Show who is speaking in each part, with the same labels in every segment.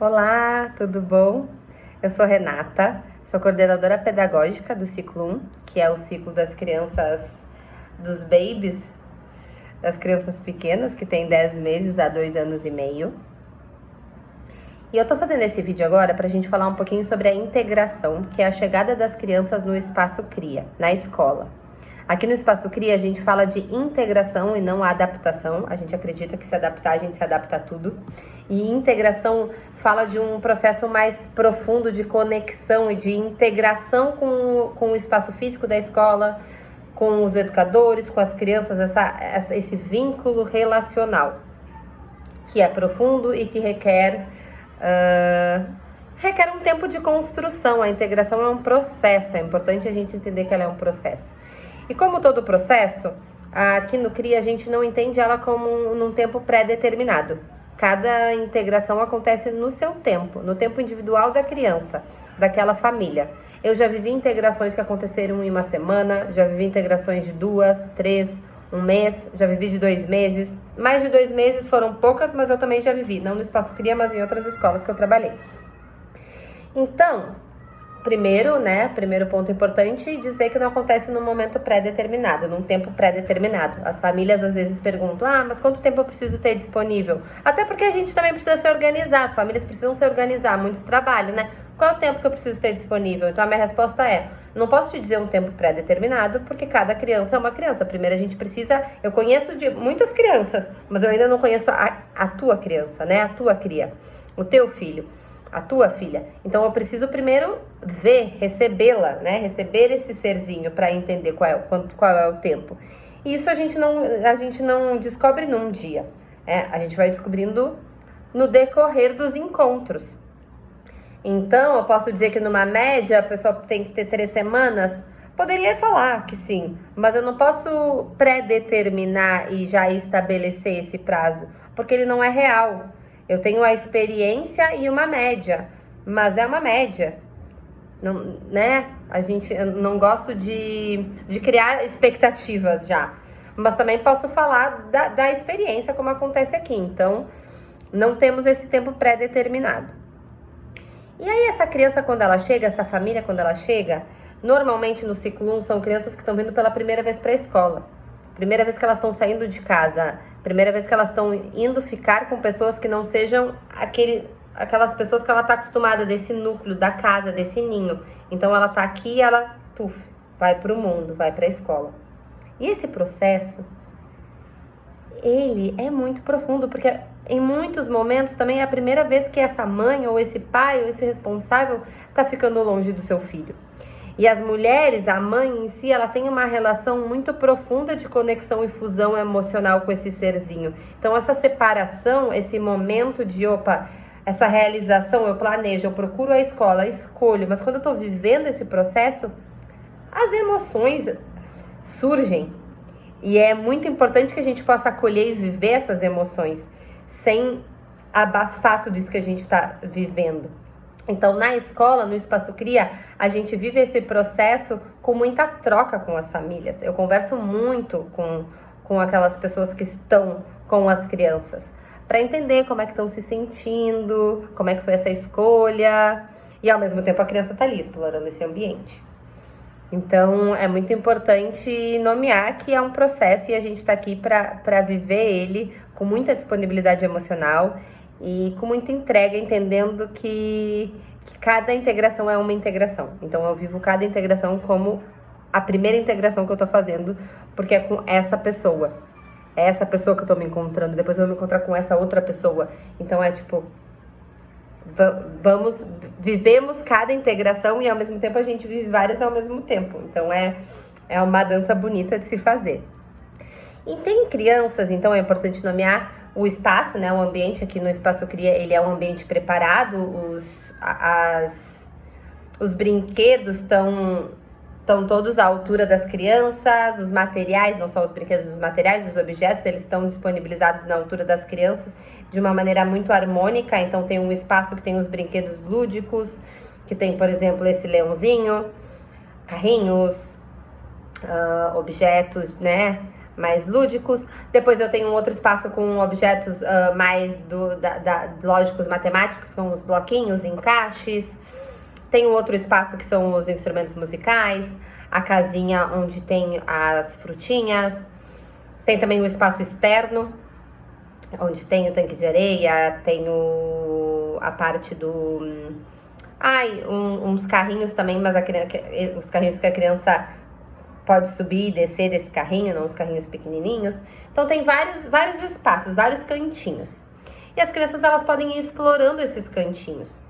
Speaker 1: Olá, tudo bom? Eu sou Renata, sou coordenadora pedagógica do ciclo 1, que é o ciclo das crianças, dos babies, das crianças pequenas, que tem 10 meses a 2 anos e meio. E eu tô fazendo esse vídeo agora pra gente falar um pouquinho sobre a integração, que é a chegada das crianças no Espaço Cria, na escola. Aqui no Espaço Cria a gente fala de integração e não adaptação. A gente acredita que se adaptar, a gente se adapta a tudo. E integração fala de um processo mais profundo de conexão e de integração com o espaço físico da escola, com os educadores, com as crianças, esse vínculo relacional, que é profundo e que requer um tempo de construção. A integração é um processo, é importante a gente entender que ela é um processo. E como todo processo, aqui no CRIA a gente não entende ela como num tempo pré-determinado. Cada integração acontece no seu tempo, no tempo individual da criança, daquela família. Eu já vivi integrações que aconteceram em uma semana, já vivi integrações de 2, 3, um mês, já vivi de 2 meses. Mais de 2 meses foram poucas, mas eu também já vivi, não no Espaço CRIA, mas em outras escolas que eu trabalhei. Então, primeiro ponto importante, dizer que não acontece num momento pré-determinado, num tempo pré-determinado. As famílias às vezes perguntam, mas quanto tempo eu preciso ter disponível? Até porque a gente também precisa se organizar, as famílias precisam se organizar, muito trabalho, né? Qual é o tempo que eu preciso ter disponível? Então a minha resposta é, não posso te dizer um tempo pré-determinado, porque cada criança é uma criança. Primeiro a gente precisa, eu conheço de muitas crianças, mas eu ainda não conheço a tua criança, né? A tua cria, o teu filho, a tua filha. Então eu preciso primeiro ver, recebê-la, né? Receber esse serzinho para entender qual é o tempo. E isso a gente não descobre num dia. A gente vai descobrindo no decorrer dos encontros. Então eu posso dizer que numa média a pessoa tem que ter 3 semanas. Poderia falar que sim, mas eu não posso pré-determinar e já estabelecer esse prazo, porque ele não é real. Eu tenho a experiência e uma média, mas é uma média, não, né? Eu não gosto de criar expectativas já, mas também posso falar da experiência como acontece aqui. Então, não temos esse tempo pré-determinado. E aí essa criança quando ela chega, essa família quando ela chega, normalmente no ciclo 1 são crianças que estão vindo pela primeira vez para a escola. Primeira vez que elas estão saindo de casa, primeira vez que elas estão indo ficar com pessoas que não sejam aquelas pessoas que ela está acostumada, desse núcleo, da casa, desse ninho. Então ela tá aqui e ela, vai pro mundo, vai pra escola. E esse processo, ele é muito profundo, porque em muitos momentos também é a primeira vez que essa mãe, ou esse pai, ou esse responsável tá ficando longe do seu filho. E as mulheres, a mãe em si, ela tem uma relação muito profunda de conexão e fusão emocional com esse serzinho. Então essa separação, esse momento de essa realização, eu planejo, eu procuro a escola, escolho, mas quando eu tô vivendo esse processo, as emoções surgem. E é muito importante que a gente possa acolher e viver essas emoções, sem abafar tudo isso que a gente está vivendo. Então, na escola, no Espaço Cria, a gente vive esse processo com muita troca com as famílias. Eu converso muito com aquelas pessoas que estão com as crianças, para entender como é que estão se sentindo, como é que foi essa escolha, e ao mesmo tempo a criança está ali explorando esse ambiente. Então, é muito importante nomear que é um processo e a gente está aqui para viver ele com muita disponibilidade emocional e com muita entrega, entendendo que cada integração é uma integração. Então, eu vivo cada integração como a primeira integração que eu tô fazendo, porque é com essa pessoa. É essa pessoa que eu tô me encontrando, depois eu vou me encontrar com essa outra pessoa. Então, vivemos cada integração e ao mesmo tempo a gente vive várias ao mesmo tempo. Então, é uma dança bonita de se fazer. E tem crianças, então é importante nomear o espaço, né? O ambiente aqui no Espaço Cria, ele é um ambiente preparado, os brinquedos estão todos à altura das crianças, os materiais, não só os brinquedos, os materiais, os objetos, eles estão disponibilizados na altura das crianças de uma maneira muito harmônica. Então tem um espaço que tem os brinquedos lúdicos, que tem, por exemplo, esse leãozinho, carrinhos, objetos, né? mais lúdicos. Depois eu tenho um outro espaço com objetos mais lógicos matemáticos, são os bloquinhos, encaixes. Tem um outro espaço que são os instrumentos musicais, a casinha onde tem as frutinhas. Tem também o espaço externo, onde tem o tanque de areia, tem a parte do... uns carrinhos também, mas os carrinhos que a criança pode subir e descer desse carrinho, não os carrinhos pequenininhos. Então tem vários espaços, vários cantinhos. E as crianças, elas podem ir explorando esses cantinhos.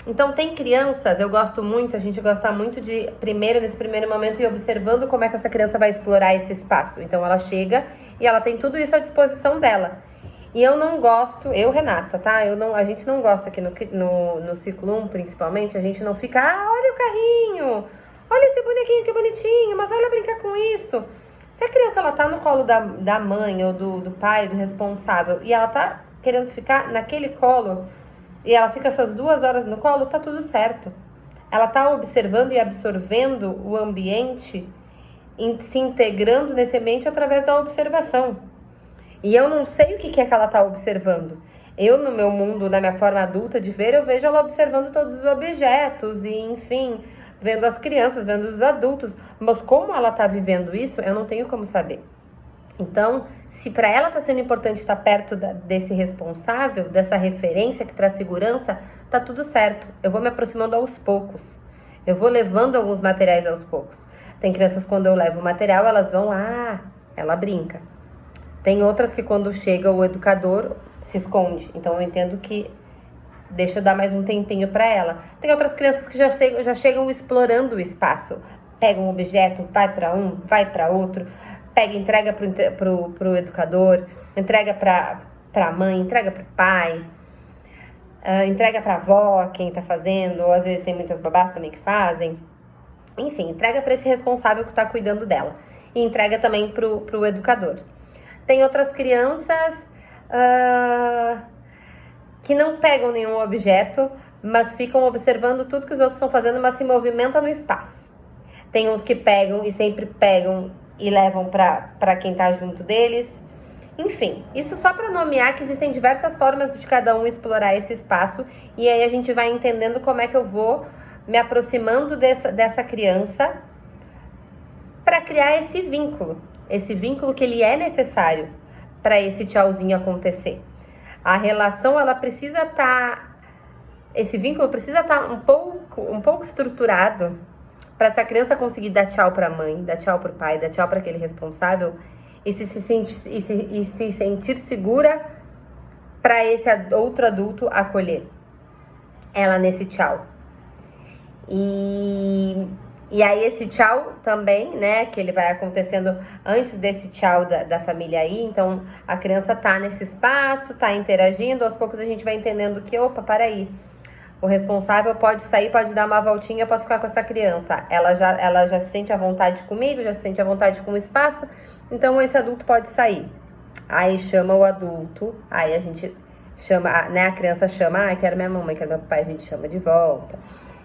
Speaker 1: Então tem crianças, a gente gosta muito de, nesse primeiro momento, ir observando como é que essa criança vai explorar esse espaço. Então ela chega e ela tem tudo isso à disposição dela. E eu não gosto, Renata, tá? A gente não gosta aqui no ciclo 1, principalmente, a gente não fica, olha o carrinho, olha esse bonequinho que bonitinho, mas olha brincar com isso. Se a criança, ela tá no colo da mãe ou do pai, do responsável, e ela tá querendo ficar naquele colo, e ela fica essas 2 horas no colo, tá tudo certo. Ela tá observando e absorvendo o ambiente, se integrando nesse ambiente através da observação. E eu não sei o que é que ela tá observando. Eu, no meu mundo, na minha forma adulta de ver, eu vejo ela observando todos os objetos e, enfim, vendo as crianças, vendo os adultos. Mas como ela tá vivendo isso, eu não tenho como saber. Então, se para ela tá sendo importante estar perto desse responsável, dessa referência que traz segurança, tá tudo certo. Eu vou me aproximando aos poucos. Eu vou levando alguns materiais aos poucos. Tem crianças, quando eu levo o material, elas vão, ela brinca. Tem outras que, quando chega o educador, se esconde. Então, eu entendo que deixa eu dar mais um tempinho para ela. Tem outras crianças que já chegam explorando o espaço. Pega um objeto, vai para um, vai para outro, pega e entrega pro educador, entrega pra mãe, entrega pro pai, entrega pra avó, quem tá fazendo, ou às vezes tem muitas babás também que fazem. Enfim, entrega para esse responsável que tá cuidando dela. E entrega também pro educador. Tem outras crianças que não pegam nenhum objeto, mas ficam observando tudo que os outros estão fazendo, mas se movimentam no espaço. Tem uns que pegam e sempre pegam e levam para quem tá junto deles. Enfim, isso só para nomear que existem diversas formas de cada um explorar esse espaço. E aí a gente vai entendendo como é que eu vou me aproximando dessa criança para criar esse vínculo que ele é necessário para esse tchauzinho acontecer. A relação, ela precisa esse vínculo precisa estar um pouco estruturado para essa criança conseguir dar tchau para a mãe, dar tchau para o pai, dar tchau para aquele responsável e se sentir segura para esse outro adulto acolher ela nesse tchau. E aí esse tchau também, né, que ele vai acontecendo antes desse tchau da família aí. Então a criança tá nesse espaço, tá interagindo, aos poucos a gente vai entendendo que, peraí, o responsável pode sair, pode dar uma voltinha, eu posso ficar com essa criança. Ela já se sente à vontade comigo, já se sente à vontade com o espaço, então esse adulto pode sair. Aí chama o adulto, aí a gente chama, né, a criança chama, quero minha mamãe, quero meu papai, a gente chama de volta.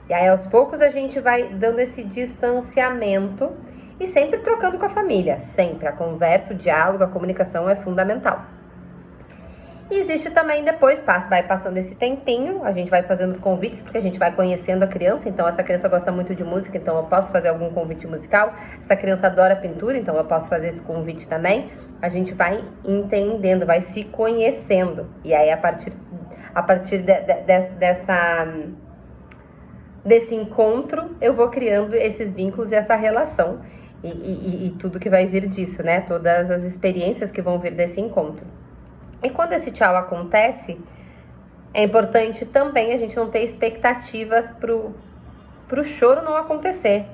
Speaker 1: E aí, aos poucos, a gente vai dando esse distanciamento e sempre trocando com a família. Sempre. A conversa, o diálogo, a comunicação é fundamental. E existe também, depois, vai passando esse tempinho, a gente vai fazendo os convites, porque a gente vai conhecendo a criança. Então, essa criança gosta muito de música, então eu posso fazer algum convite musical. Essa criança adora pintura, então eu posso fazer esse convite também. A gente vai entendendo, vai se conhecendo. E aí, a partir desse encontro, eu vou criando esses vínculos e essa relação e tudo que vai vir disso, né? Todas as experiências que vão vir desse encontro. E quando esse tchau acontece, é importante também a gente não ter expectativas pro choro não acontecer.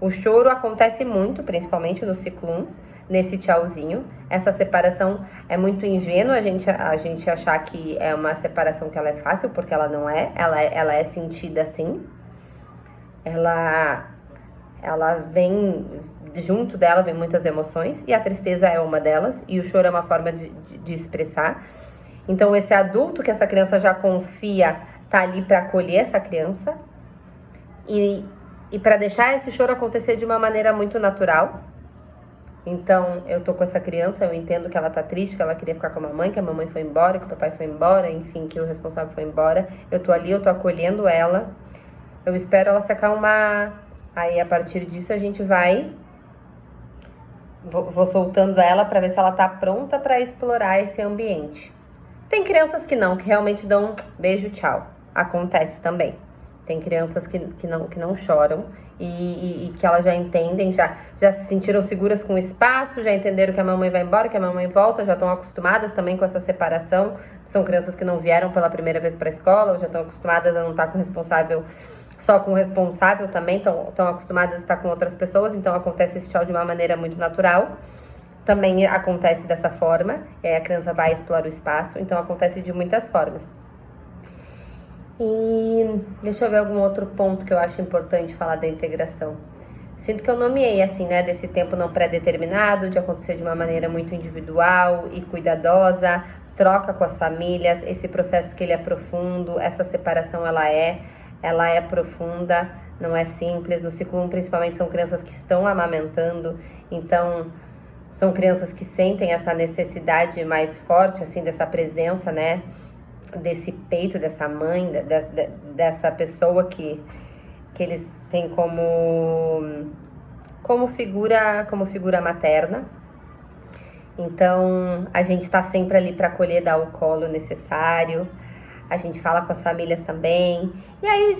Speaker 1: O choro acontece muito, principalmente no ciclo 1, nesse tchauzinho. Essa separação é muito ingênua, a gente achar que é uma separação que ela é fácil, porque ela não é. Ela é sentida assim. Ela vem, junto dela vem muitas emoções, e a tristeza é uma delas, e o choro é uma forma de expressar. Então, esse adulto que essa criança já confia, tá ali para acolher essa criança, e para deixar esse choro acontecer de uma maneira muito natural, Então, eu tô com essa criança, eu entendo que ela tá triste, que ela queria ficar com a mamãe, que a mamãe foi embora, que o papai foi embora, enfim, que o responsável foi embora. Eu tô ali, eu tô acolhendo ela. Eu espero ela se acalmar. Aí, a partir disso, a gente vou soltando ela pra ver se ela tá pronta pra explorar esse ambiente. Tem crianças que não, que realmente dão um beijo, tchau. Acontece também. Tem crianças que não choram e que elas já entendem, já se sentiram seguras com o espaço, já entenderam que a mamãe vai embora, que a mamãe volta, já estão acostumadas também com essa separação. São crianças que não vieram pela primeira vez para a escola, ou já estão acostumadas a não estar com o responsável, só com o responsável também, estão acostumadas a estar com outras pessoas, então acontece esse tchau de uma maneira muito natural. Também acontece dessa forma, e aí a criança vai explorar o espaço, então acontece de muitas formas. E deixa eu ver algum outro ponto que eu acho importante falar da integração. Sinto que eu nomeei, assim, né, desse tempo não pré-determinado, de acontecer de uma maneira muito individual e cuidadosa, troca com as famílias, esse processo que ele é profundo, essa separação ela é profunda, não é simples. No ciclo 1, principalmente, são crianças que estão amamentando, então são crianças que sentem essa necessidade mais forte, assim, dessa presença, né, desse peito, dessa mãe, dessa pessoa que eles têm como figura materna. Então, a gente está sempre ali para acolher, dar o colo necessário. A gente fala com as famílias também. E aí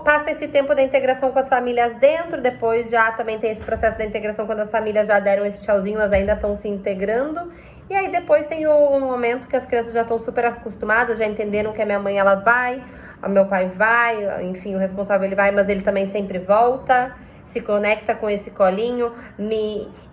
Speaker 1: passa esse tempo da integração com as famílias dentro. Depois já também tem esse processo da integração quando as famílias já deram esse tchauzinho, elas ainda estão se integrando. E aí depois tem o momento que as crianças já estão super acostumadas, já entenderam que a minha mãe ela vai, o meu pai vai, enfim, o responsável ele vai, mas ele também sempre volta, se conecta com esse colinho.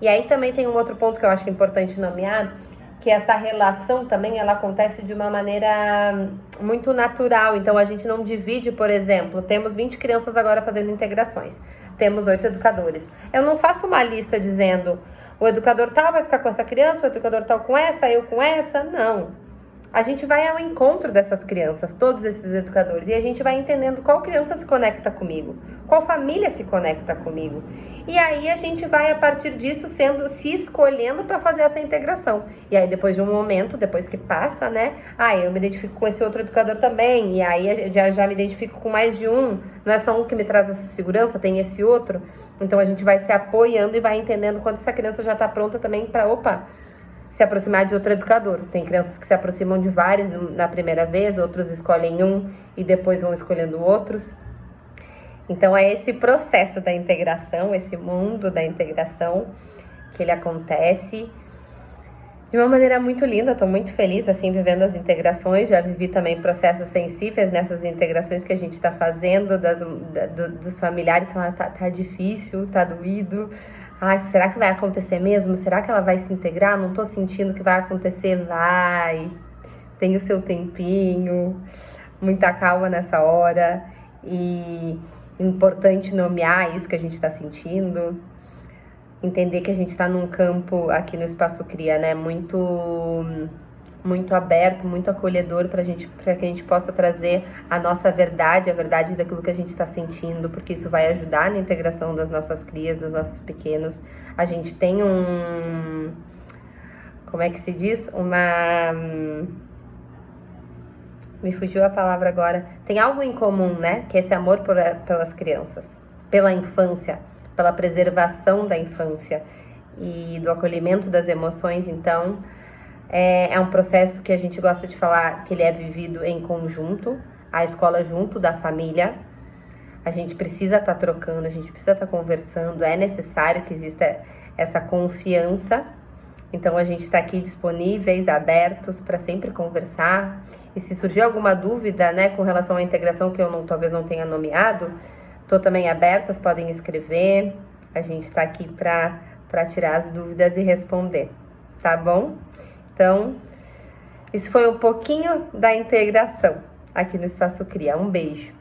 Speaker 1: E aí também tem um outro ponto que eu acho importante nomear, que essa relação também, ela acontece de uma maneira muito natural. Então, a gente não divide, por exemplo, temos 20 crianças agora fazendo integrações. Temos 8 educadores. Eu não faço uma lista dizendo, o educador tal vai ficar com essa criança, o educador tal com essa, eu com essa. Não. A gente vai ao encontro dessas crianças, todos esses educadores, e a gente vai entendendo qual criança se conecta comigo, qual família se conecta comigo. E aí a gente vai, a partir disso, se escolhendo para fazer essa integração. E aí depois de um momento, depois que passa, né? Eu me identifico com esse outro educador também, e aí já me identifico com mais de um. Não é só um que me traz essa segurança, tem esse outro. Então a gente vai se apoiando e vai entendendo quando essa criança já está pronta também para, se aproximar de outro educador. Tem crianças que se aproximam de vários na primeira vez, outros escolhem um e depois vão escolhendo outros. Então é esse processo da integração, esse mundo da integração que ele acontece de uma maneira muito linda. Estou muito feliz assim vivendo as integrações. Já vivi também processos sensíveis nessas integrações que a gente está fazendo dos familiares. Tá difícil, tá doído. Será que vai acontecer mesmo? Será que ela vai se integrar? Não tô sentindo que vai acontecer. Vai. Tem o seu tempinho. Muita calma nessa hora. E importante nomear isso que a gente está sentindo. Entender que a gente está num campo aqui no Espaço Cria, né? Muito aberto, muito acolhedor para que a gente possa trazer a nossa verdade, a verdade daquilo que a gente está sentindo, porque isso vai ajudar na integração das nossas crias, dos nossos pequenos. A gente tem como é que se diz? Me fugiu a palavra agora. Tem algo em comum, né? Que é esse amor pelas crianças, pela infância, pela preservação da infância e do acolhimento das emoções. Então, é um processo que a gente gosta de falar que ele é vivido em conjunto, a escola junto da família. A gente precisa estar trocando, a gente precisa estar conversando, é necessário que exista essa confiança. Então a gente está aqui disponíveis, abertos para sempre conversar. E se surgir alguma dúvida, né, com relação à integração que eu talvez não tenha nomeado, estou também abertas, podem escrever. A gente está aqui para tirar as dúvidas e responder, tá bom? Então, isso foi um pouquinho da integração aqui no Espaço Cria. Um beijo.